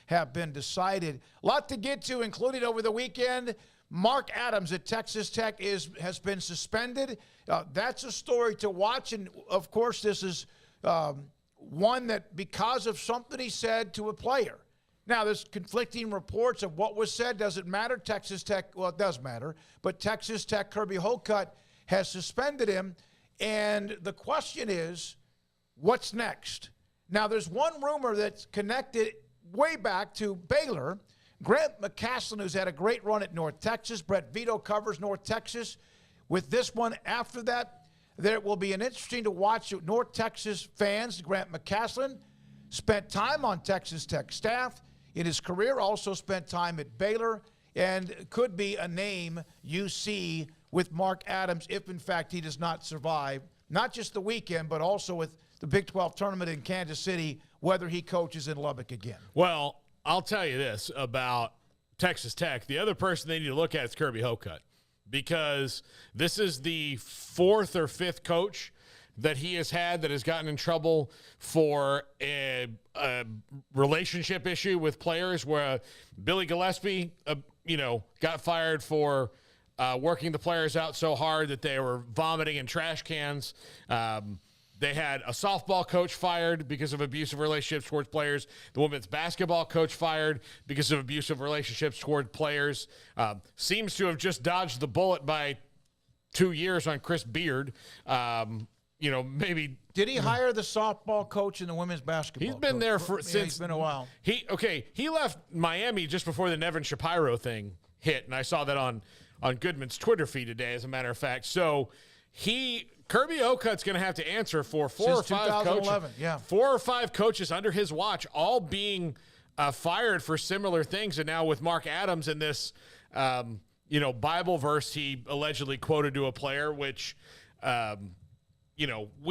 have been decided. A lot to get to, including over the weekend. Mark Adams at Texas Tech has been suspended. That's a story to watch, and of course this is one that because of something he said to a player. Now, there's conflicting reports of what was said. Does it matter? Texas Tech, well, it does matter, but Texas Tech, Kirby Hocutt has suspended him, and the question is, what's next? Now, there's one rumor that's connected way back to Baylor. Grant McCasland, who's had a great run at North Texas. Brett Vito covers North Texas. With this one after that, there will be an interesting to watch. North Texas fans, Grant McCasland, spent time on Texas Tech staff in his career, also spent time at Baylor, and could be a name you see with Mark Adams if, in fact, he does not survive, not just the weekend, but also with the Big 12 tournament in Kansas City, whether he coaches in Lubbock again. Well, I'll tell you this about Texas Tech. The other person they need to look at is Kirby Hocutt, because this is the fourth or fifth coach that he has had that has gotten in trouble for a relationship issue with players, where Billy Gillespie, got fired for working the players out so hard that they were vomiting in trash cans. They had a softball coach fired because of abusive relationships towards players. The women's basketball coach fired because of abusive relationships toward players. Seems to have just dodged the bullet by 2 years on Chris Beard. Maybe. Did he hire the softball coach and the women's basketball He's been coach? there since. It's been a while. He left Miami just before the Nevin Shapiro thing hit, and I saw that on Goodman's Twitter feed today, as a matter of fact. So Kirby Hocutt's going to have to answer for four Since 2011, yeah. 4 or 5 coaches under his watch, all being fired for similar things. And now with Mark Adams in this, Bible verse he allegedly quoted to a player, which, we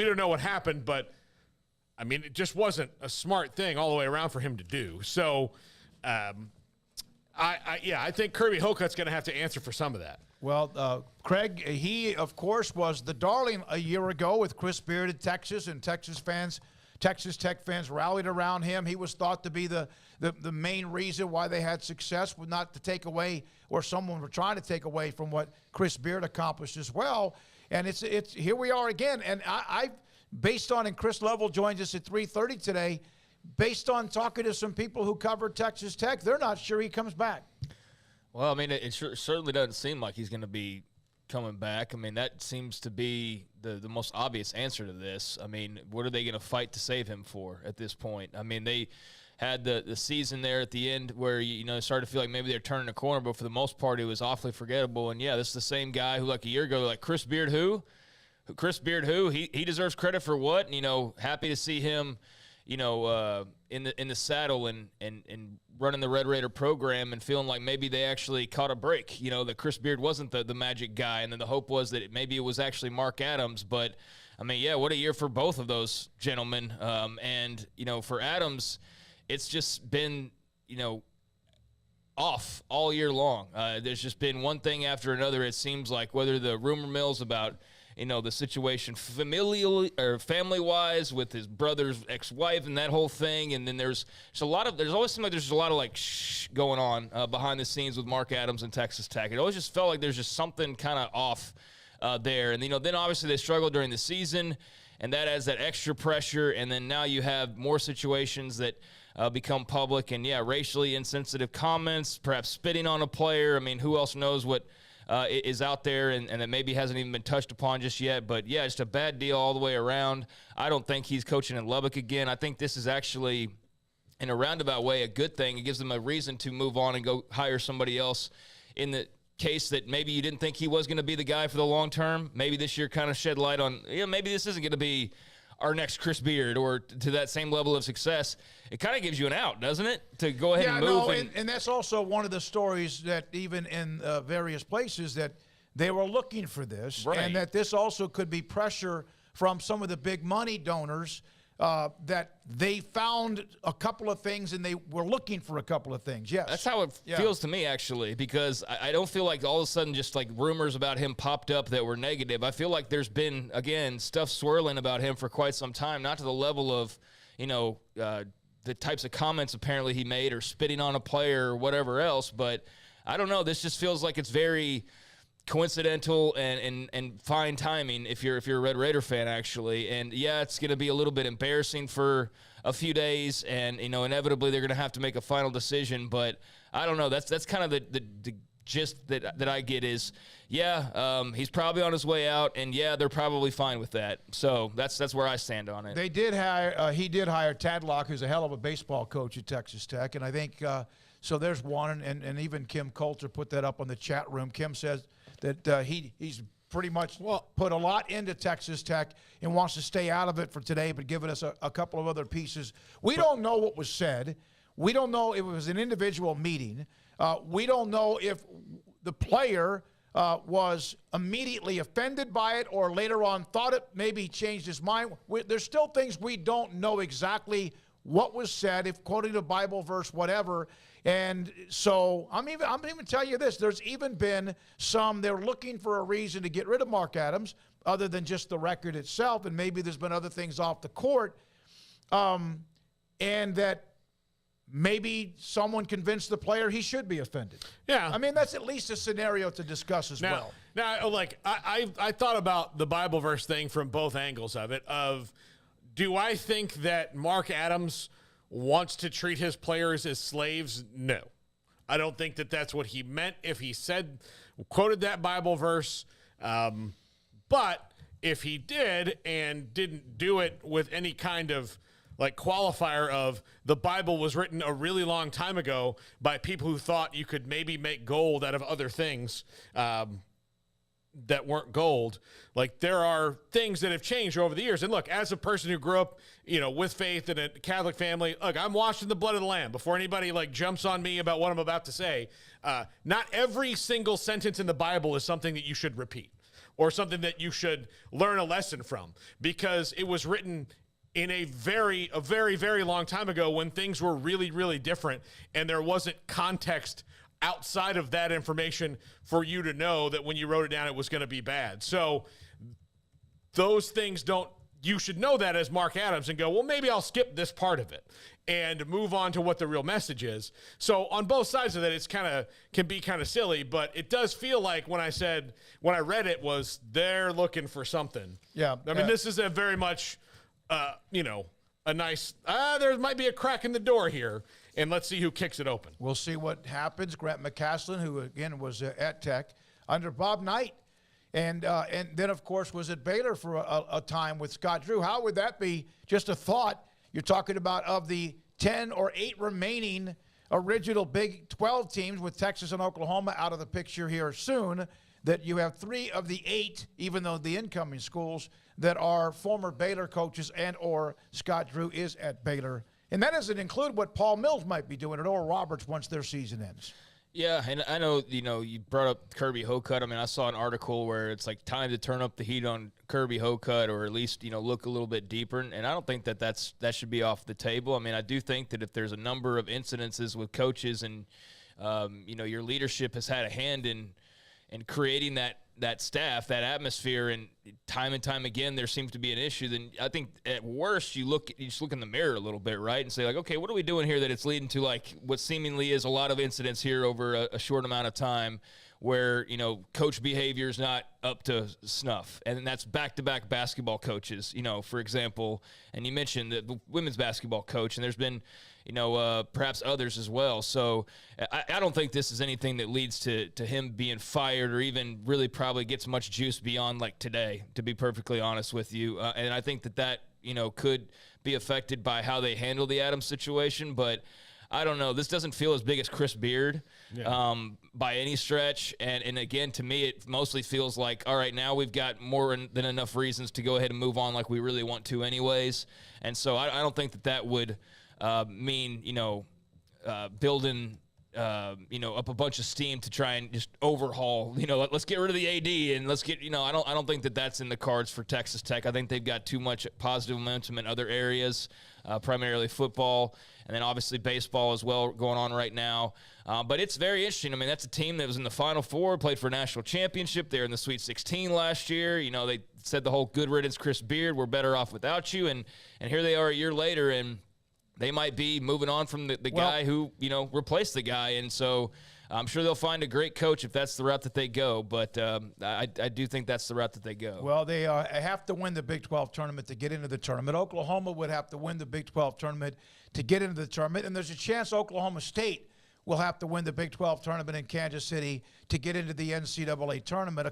don't know what happened, but I mean, it just wasn't a smart thing all the way around for him to do. So, I think Kirby Hocutt's going to have to answer for some of that. Well, Craig, he, of course, was the darling a year ago with Chris Beard at Texas, and Texas Tech fans rallied around him. He was thought to be the main reason why they had success, but not to take away, or someone were trying to take away from what Chris Beard accomplished as well. And it's here we are again. And I based on, and Chris Lovell joins us at 3:30 today, based on talking to some people who cover Texas Tech, they're not sure he comes back. Well, I mean, it certainly doesn't seem like he's going to be coming back. I mean, that seems to be the most obvious answer to this. I mean, what are they going to fight to save him for at this point? I mean, they had the season there at the end where, started to feel like maybe they're turning a corner, but for the most part, it was awfully forgettable. And, yeah, this is the same guy who, like a year ago, like, Chris Beard who? Chris Beard who? He deserves credit for what? And, happy to see him, in the saddle and running the Red Raider program and feeling like maybe they actually caught a break, that Chris Beard wasn't the magic guy. And then the hope was that maybe it was actually Mark Adams. But, I mean, yeah, what a year for both of those gentlemen. And, for Adams, it's just been, off all year long. There's just been one thing after another, it seems like, whether the rumor mills about the situation familially or family-wise with his brother's ex-wife and that whole thing. And then there's always seemed like there's a lot of going on behind the scenes with Mark Adams and Texas Tech. It always just felt like there's just something kind of off there. And, then obviously they struggled during the season, and that adds that extra pressure. And then now you have more situations that become public and, racially insensitive comments, perhaps spitting on a player. I mean, who else knows what is out there and that maybe hasn't even been touched upon just yet. But, yeah, just a bad deal all the way around. I don't think he's coaching in Lubbock again. I think this is actually, in a roundabout way, a good thing. It gives them a reason to move on and go hire somebody else in the case that maybe you didn't think he was going to be the guy for the long term. Maybe this year kind of shed light on, maybe this isn't going to be our next Chris Beard or to that same level of success. It kind of gives you an out, doesn't it, to go ahead and move? And that's also one of the stories that even in various places that they were looking for this, right. And that this also could be pressure from some of the big money donors that they found a couple of things and they were looking for a couple of things. Yes. That's how it feels to me, actually, because I don't feel like all of a sudden just like rumors about him popped up that were negative. I feel like there's been, again, stuff swirling about him for quite some time, not to the level of, the types of comments apparently he made, or spitting on a player or whatever else. But I don't know. This just feels like it's very coincidental and fine timing if you're a Red Raider fan, actually. And yeah, it's going to be a little bit embarrassing for a few days, and inevitably they're going to have to make a final decision. But I don't know. That's kind of the gist that I get is, he's probably on his way out, and they're probably fine with that. So that's where I stand on it. They did hire he did hire Tadlock, who's a hell of a baseball coach at Texas Tech, and I think so. There's one, and even Kim Coulter put that up on the chat room. Kim says that he's pretty much put a lot into Texas Tech and wants to stay out of it for today, but giving us a couple of other pieces. We don't know what was said. We don't know if it was an individual meeting. We don't know if the player was immediately offended by it or later on thought it maybe changed his mind. There's still things we don't know exactly what was said, if quoting a Bible verse, whatever. And so I'm even telling you this. There's even been some, they're looking for a reason to get rid of Mark Adams other than just the record itself, and maybe there's been other things off the court, and that maybe someone convinced the player he should be offended. Yeah. I mean, that's at least a scenario to discuss as well. Now, like, I thought about the Bible verse thing from both angles of it. Do I think that Mark Adams wants to treat his players as slaves? No. I don't think that that's what he meant if he quoted that Bible verse. But if he did and didn't do it with any kind of like qualifier of the Bible was written a really long time ago by people who thought you could maybe make gold out of other things that weren't gold. Like, there are things that have changed over the years. And look, as a person who grew up, with faith in a Catholic family, look, I'm washed in the blood of the Lamb. Before anybody jumps on me about what I'm about to say, not every single sentence in the Bible is something that you should repeat or something that you should learn a lesson from, because it was written in a very, very long time ago when things were really, really different, and there wasn't context outside of that information for you to know that when you wrote it down, it was going to be bad. So those things you should know that as Mark Adams and go, well, maybe I'll skip this part of it and move on to what the real message is. So on both sides of that, can be kind of silly, but it does feel like when I read it was they're looking for something. Yeah. I mean, this is a very much, a nice, there might be a crack in the door here, and let's see who kicks it open. We'll see what happens. Grant McCaslin, who again was at Tech under Bob Knight, and then of course was at Baylor for a time with Scott Drew. How would that be? Just a thought. You're talking about of the 10 or 8 remaining original Big 12 teams with Texas and Oklahoma out of the picture here soon, that you have 3 of the 8, even though the incoming schools, that are former Baylor coaches and or Scott Drew is at Baylor. And that doesn't include what Paul Mills might be doing at Oral Roberts once their season ends. Yeah, and I know, you brought up Kirby Hocutt. I mean, I saw an article where it's like time to turn up the heat on Kirby Hocutt, or at least, look a little bit deeper. And I don't think that should be off the table. I mean, I do think that if there's a number of incidences with coaches and, your leadership has had a hand in creating that staff, that atmosphere, and time again there seems to be an issue, then I think at worst you just look in the mirror a little bit, right, and say like, okay, what are we doing here that it's leading to like what seemingly is a lot of incidents here over a short amount of time where, coach behavior is not up to snuff. And that's back-to-back basketball coaches, for example. And you mentioned the women's basketball coach, and there's been, perhaps others as well. So I don't think this is anything that leads to him being fired or even really probably gets much juice beyond like today, to be perfectly honest with you. And I think that could be affected by how they handle the Adams situation. But I don't know. This doesn't feel as big as Chris Beard by any stretch. And again, to me, it mostly feels like, all right, now we've got more than enough reasons to go ahead and move on like we really want to anyways. And so I don't think that would mean, building, up a bunch of steam to try and just overhaul, let's get rid of the AD and let's get, I don't think that that's in the cards for Texas Tech. I think they've got too much positive momentum in other areas, primarily football, and then obviously baseball as well going on right now. But it's very interesting. I mean, that's a team that was in the Final Four, played for a national championship. They were in the Sweet 16 last year. They said the whole good riddance, Chris Beard, we're better off without you. And here they are a year later, and they might be moving on from the guy who, replaced the guy. And so I'm sure they'll find a great coach if that's the route that they go. But I do think that's the route that they go. Well, they have to win the Big 12 tournament to get into the tournament. Oklahoma would have to win the Big 12 tournament to get into the tournament. And there's a chance Oklahoma State will have to win the Big 12 tournament in Kansas City to get into the NCAA tournament.